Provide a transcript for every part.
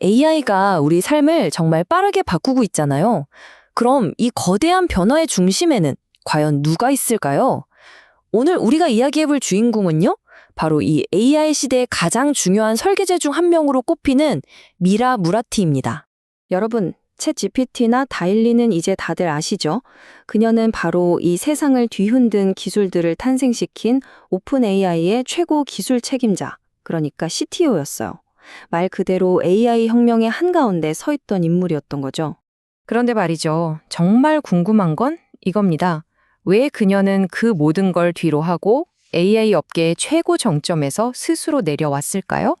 AI가 우리 삶을 정말 빠르게 바꾸고 있잖아요. 그럼 이 거대한 변화의 중심에는 과연 누가 있을까요? 오늘 우리가 이야기해볼 주인공은요? 바로 이 AI 시대의 가장 중요한 설계자 중 한 명으로 꼽히는 미라 무라티입니다. 여러분, 챗 GPT나 다일리는 이제 다들 아시죠? 그녀는 바로 이 세상을 뒤흔든 기술들을 탄생시킨 오픈 AI의 최고 기술 책임자, 그러니까 CTO였어요. 말 그대로 AI 혁명의 한가운데 서 있던 인물이었던 거죠. 그런데 말이죠. 정말 궁금한 건 이겁니다. 왜 그녀는 그 모든 걸 뒤로 하고 AI 업계의 최고 정점에서 스스로 내려왔을까요?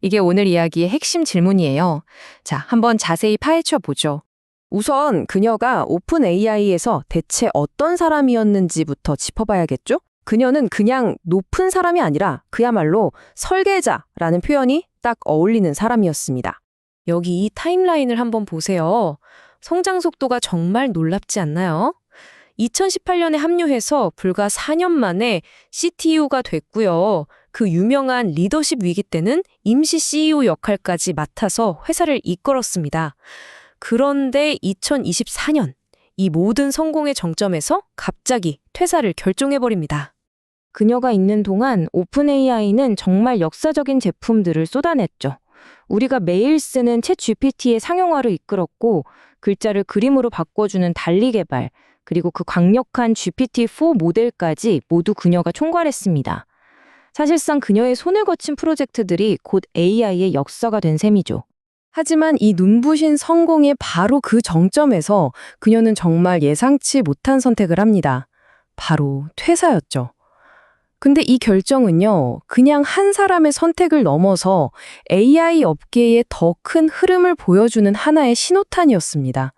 이게 오늘 이야기의 핵심 질문이에요. 자, 한번 자세히 파헤쳐 보죠. 우선 그녀가 오픈 AI에서 대체 어떤 사람이었는지부터 짚어봐야겠죠? 그녀는 그냥 높은 사람이 아니라 그야말로 설계자라는 표현이 딱 어울리는 사람이었습니다. 여기 이 타임라인을 한번 보세요. 성장 속도가 정말 놀랍지 않나요? 2018년에 합류해서 불과 4년 만에 CTO가 됐고요. 그 유명한 리더십 위기 때는 임시 CEO 역할까지 맡아서 회사를 이끌었습니다. 그런데 2024년, 이 모든 성공의 정점에서 갑자기 퇴사를 결정해버립니다. 그녀가 있는 동안 오픈 AI는 정말 역사적인 제품들을 쏟아냈죠. 우리가 매일 쓰는 챗 GPT의 상용화를 이끌었고, 글자를 그림으로 바꿔주는 달리 개발, 그리고 그 강력한 GPT-4 모델까지 모두 그녀가 총괄했습니다. 사실상 그녀의 손을 거친 프로젝트들이 곧 AI의 역사가 된 셈이죠. 하지만 이 눈부신 성공의 바로 그 정점에서 그녀는 정말 예상치 못한 선택을 합니다. 바로 퇴사였죠. 근데 이 결정은요, 그냥 한 사람의 선택을 넘어서 AI 업계의 더 큰 흐름을 보여주는 하나의 신호탄이었습니다.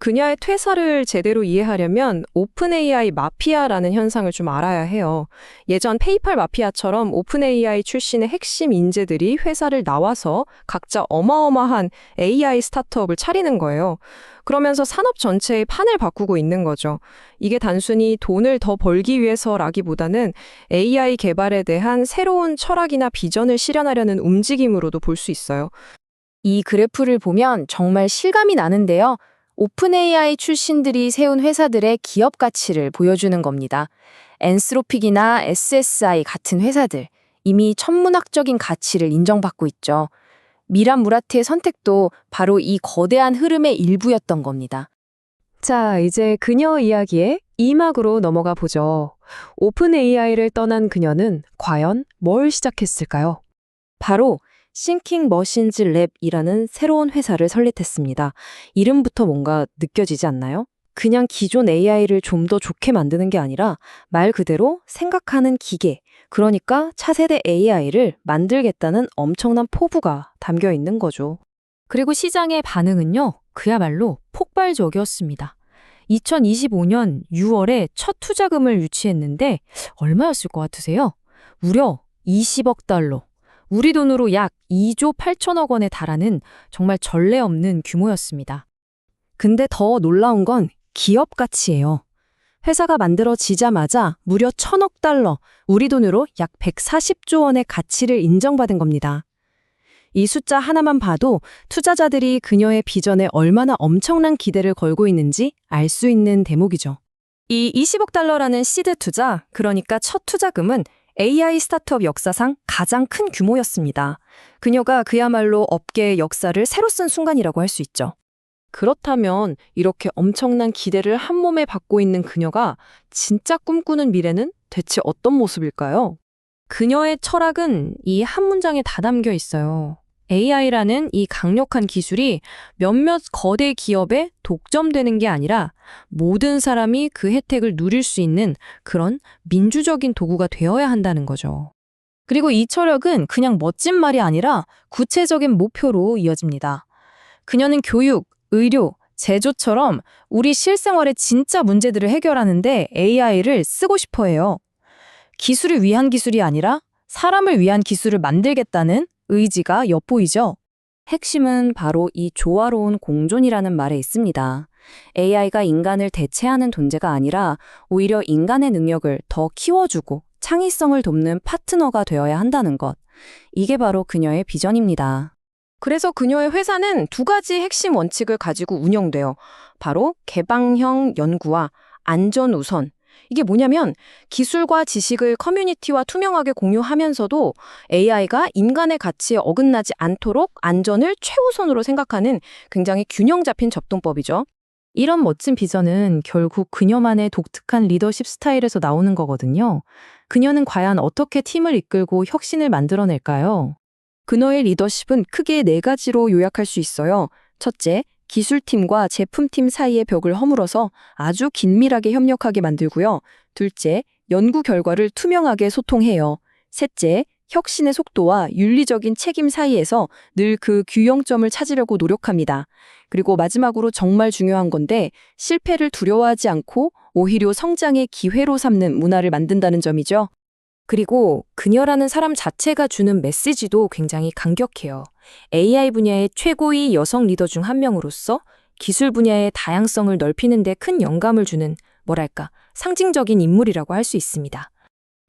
그녀의 퇴사를 제대로 이해하려면 오픈 AI 마피아라는 현상을 좀 알아야 해요. 예전 페이팔 마피아처럼 오픈 AI 출신의 핵심 인재들이 회사를 나와서 각자 어마어마한 AI 스타트업을 차리는 거예요. 그러면서 산업 전체의 판을 바꾸고 있는 거죠. 이게 단순히 돈을 더 벌기 위해서라기보다는 AI 개발에 대한 새로운 철학이나 비전을 실현하려는 움직임으로도 볼 수 있어요. 이 그래프를 보면 정말 실감이 나는데요. 오픈 AI 출신들이 세운 회사들의 기업 가치를 보여주는 겁니다. 엔스로픽이나 SSI 같은 회사들, 이미 천문학적인 가치를 인정받고 있죠. 미라 무라티의 선택도 바로 이 거대한 흐름의 일부였던 겁니다. 자, 이제 그녀 이야기의 2막으로 넘어가 보죠. 오픈 AI를 떠난 그녀는 과연 뭘 시작했을까요? 바로 Thinking Machines Lab이라는 새로운 회사를 설립했습니다. 이름부터 뭔가 느껴지지 않나요? 그냥 기존 AI를 좀 더 좋게 만드는 게 아니라 말 그대로 생각하는 기계, 그러니까 차세대 AI를 만들겠다는 엄청난 포부가 담겨 있는 거죠. 그리고 시장의 반응은요, 그야말로 폭발적이었습니다. 2025년 6월에 첫 투자금을 유치했는데 얼마였을 것 같으세요? 무려 20억 달러. 우리 돈으로 약 2조 8천억 원에 달하는 정말 전례 없는 규모였습니다. 근데 더 놀라운 건 기업 가치예요. 회사가 만들어지자마자 무려 1,000억 달러, 우리 돈으로 약 140조 원의 가치를 인정받은 겁니다. 이 숫자 하나만 봐도 투자자들이 그녀의 비전에 얼마나 엄청난 기대를 걸고 있는지 알 수 있는 대목이죠. 이 20억 달러라는 시드 투자, 그러니까 첫 투자금은 AI 스타트업 역사상 가장 큰 규모였습니다. 그녀가 그야말로 업계의 역사를 새로 쓴 순간이라고 할 수 있죠. 그렇다면 이렇게 엄청난 기대를 한 몸에 받고 있는 그녀가 진짜 꿈꾸는 미래는 대체 어떤 모습일까요? 그녀의 철학은 이 한 문장에 다 담겨 있어요. AI라는 이 강력한 기술이 몇몇 거대 기업에 독점되는 게 아니라 모든 사람이 그 혜택을 누릴 수 있는 그런 민주적인 도구가 되어야 한다는 거죠. 그리고 이 철학은 그냥 멋진 말이 아니라 구체적인 목표로 이어집니다. 그녀는 교육, 의료, 제조처럼 우리 실생활의 진짜 문제들을 해결하는데 AI를 쓰고 싶어 해요. 기술을 위한 기술이 아니라 사람을 위한 기술을 만들겠다는 의지가 엿보이죠. 핵심은 바로 이 조화로운 공존이라는 말에 있습니다. AI가 인간을 대체하는 존재가 아니라 오히려 인간의 능력을 더 키워주고 창의성을 돕는 파트너가 되어야 한다는 것. 이게 바로 그녀의 비전입니다. 그래서 그녀의 회사는 두 가지 핵심 원칙을 가지고 운영돼요. 바로 개방형 연구와 안전 우선. 이게 뭐냐면 기술과 지식을 커뮤니티와 투명하게 공유하면서도 AI가 인간의 가치에 어긋나지 않도록 안전을 최우선으로 생각하는 굉장히 균형 잡힌 접근법이죠. 이런 멋진 비전은 결국 그녀만의 독특한 리더십 스타일에서 나오는 거거든요. 그녀는 과연 어떻게 팀을 이끌고 혁신을 만들어낼까요? 그녀의 리더십은 크게 네 가지로 요약할 수 있어요. 첫째, 기술팀과 제품팀 사이의 벽을 허물어서 아주 긴밀하게 협력하게 만들고요. 둘째, 연구 결과를 투명하게 소통해요. 셋째, 혁신의 속도와 윤리적인 책임 사이에서 늘 그 균형점을 찾으려고 노력합니다. 그리고 마지막으로 정말 중요한 건데 실패를 두려워하지 않고 오히려 성장의 기회로 삼는 문화를 만든다는 점이죠. 그리고 그녀라는 사람 자체가 주는 메시지도 굉장히 강격해요. AI 분야의 최고의 여성 리더 중 한 명으로서 기술 분야의 다양성을 넓히는 데 큰 영감을 주는 뭐랄까 상징적인 인물이라고 할 수 있습니다.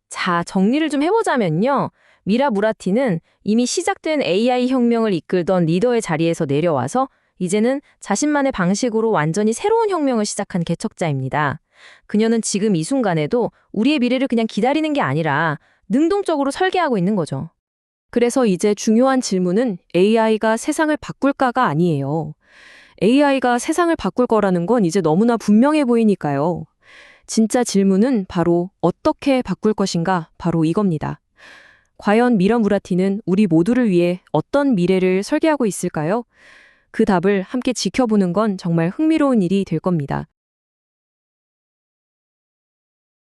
자, 정리를 좀 해보자면요. 미라 무라티는 이미 시작된 AI 혁명을 이끌던 리더의 자리에서 내려와서 이제는 자신만의 방식으로 완전히 새로운 혁명을 시작한 개척자입니다. 그녀는 지금 이 순간에도 우리의 미래를 그냥 기다리는 게 아니라 능동적으로 설계하고 있는 거죠. 그래서 이제 중요한 질문은 AI가 세상을 바꿀까가 아니에요. AI가 세상을 바꿀 거라는 건 이제 너무나 분명해 보이니까요. 진짜 질문은 바로 어떻게 바꿀 것인가, 바로 이겁니다. 과연 미라 무라티는 우리 모두를 위해 어떤 미래를 설계하고 있을까요? 그 답을 함께 지켜보는 건 정말 흥미로운 일이 될 겁니다.